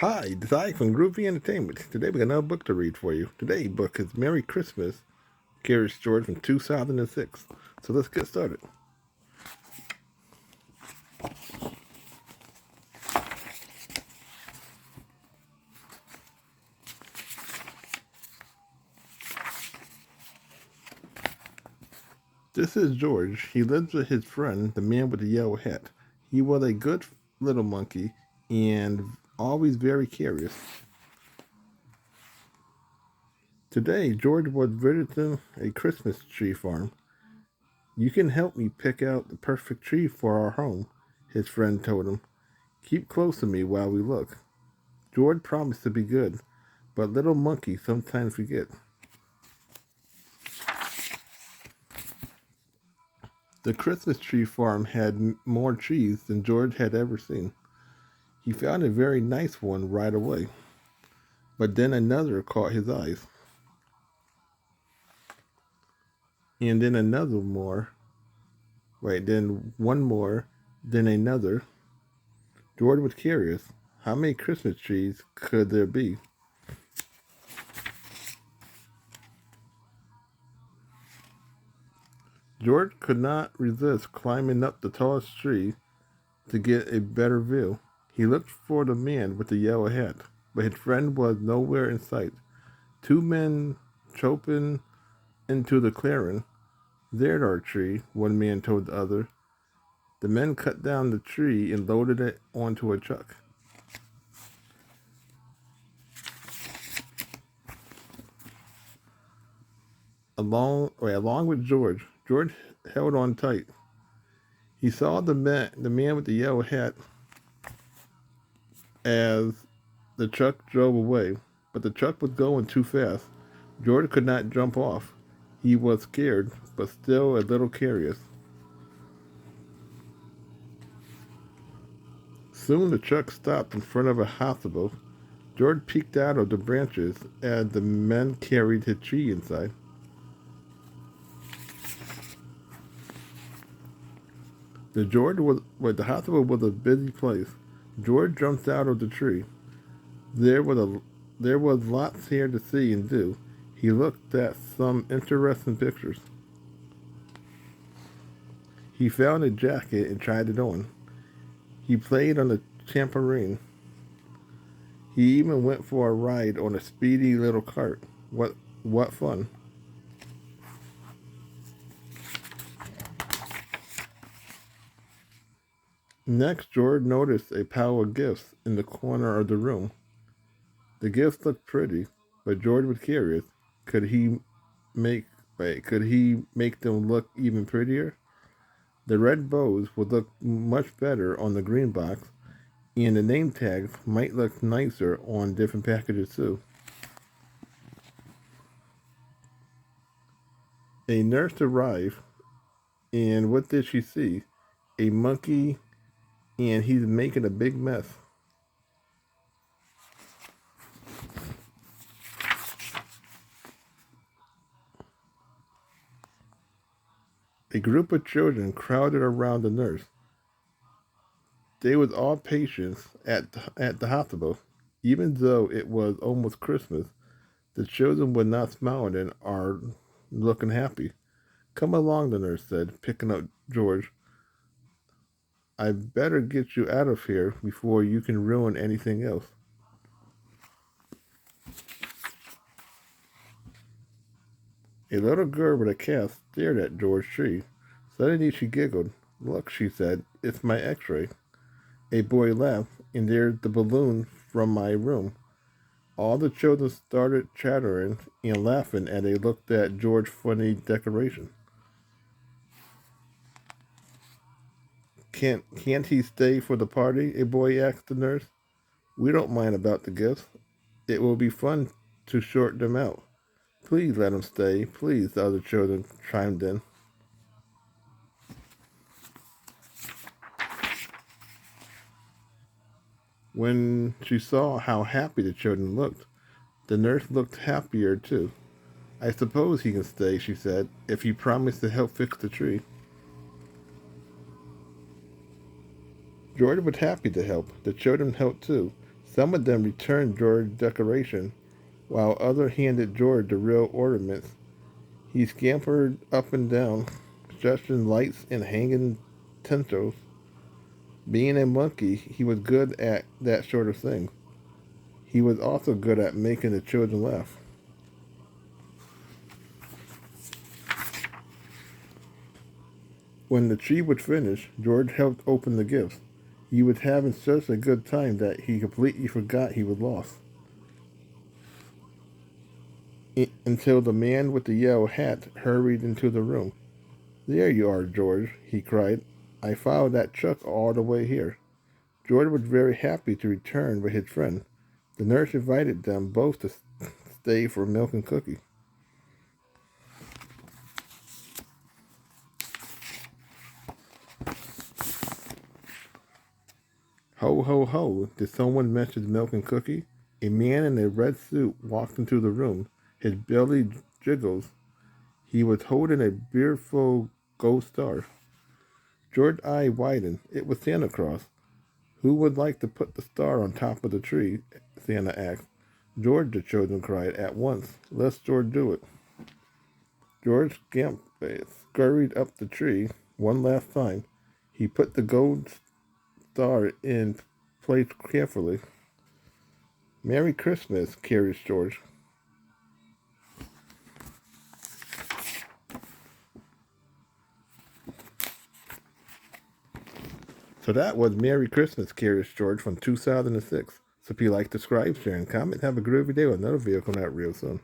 Hi, this is Ike from Groovy Entertainment. Today we got another book to read for you. Today's book is Merry Christmas, Curious George from 2006. So let's get started. This is George. He lives with his friend, the man with the yellow hat. He was a good little monkey and always very curious. Today, George was visiting a Christmas tree farm. You can help me pick out the perfect tree for our home, his friend told him. Keep close to me while we look. George promised to be good, but little monkeys sometimes forget. The Christmas tree farm had more trees than George had ever seen. He found a very nice one right away, but then another caught his eyes, and then another more. Wait, then one more, then another. George was curious. How many Christmas trees could there be? George could not resist climbing up the tallest tree to get a better view. He looked for the man with the yellow hat, but his friend was nowhere in sight. Two men chopping into the clearing. There's our tree, one man told the other. The men cut down the tree and loaded it onto a truck. Along with George, George held on tight. He saw the man with the yellow hat as the truck drove away, but the truck was going too fast. George could not jump off. He was scared, but still a little curious. Soon the truck stopped in front of a hospital. George peeked out of the branches as the men carried his tree inside. The hospital was a busy place. George jumped out of the tree. There was a there was lots here to see and do. He looked at some interesting pictures. He found a jacket and tried it on. He played on the trampoline. He even went for a ride on a speedy little cart. What fun. Next, George noticed a pile of gifts in the corner of the room. The gifts looked pretty, but George was curious. Could he make could he make them look even prettier? The red bows would look much better on the green box, and the name tags might look nicer on different packages too. A nurse arrived, and what did she see? A monkey, and he's making a big mess. A group of children crowded around the nurse. They was all patients at the hospital. Even though it was almost Christmas, the children were not smiling and are looking happy. Come along, the nurse said, picking up George. I better get you out of here before you can ruin anything else. A little girl with a cat stared at George's tree. Suddenly she giggled. Look, she said, it's my x-ray. A boy laughed, and there's the balloon from my room. All the children started chattering and laughing as they looked at George's funny decoration. Can't he stay for the party? A boy asked the nurse. We don't mind about the gifts. It will be fun to sort them out. Please let him stay. Please, the other children chimed in. When she saw how happy the children looked, the nurse looked happier too. I suppose he can stay, she said, if you promise to help fix the tree. George was happy to help. The children helped too. Some of them returned George decoration, while others handed George the real ornaments. He scampered up and down, stretching lights and hanging tinsels. Being a monkey, he was good at that sort of thing. He was also good at making the children laugh. When the tree was finished, George helped open the gifts. He was having such a good time that he completely forgot he was lost. Until the man with the yellow hat hurried into the room. "There you are, George," he cried. "I followed that truck all the way here." George was very happy to return with his friend. The nurse invited them both to stay for milk and cookie. Ho, ho, ho, did someone mention milk and cookie? A man in a red suit walked into the room. His belly jiggles. He was holding a beautiful gold star. George's eye widened. It was Santa Claus. "Who would like to put the star on top of the tree?" Santa asked. "George," the children cried at once. "Let's George do it." George scurried up the tree one last time. He put the gold star in place carefully. "Merry Christmas," Curious George. So that was Merry Christmas, Curious George from 2006. So if you like, subscribe, share, and comment, have a groovy day with another video coming out real soon.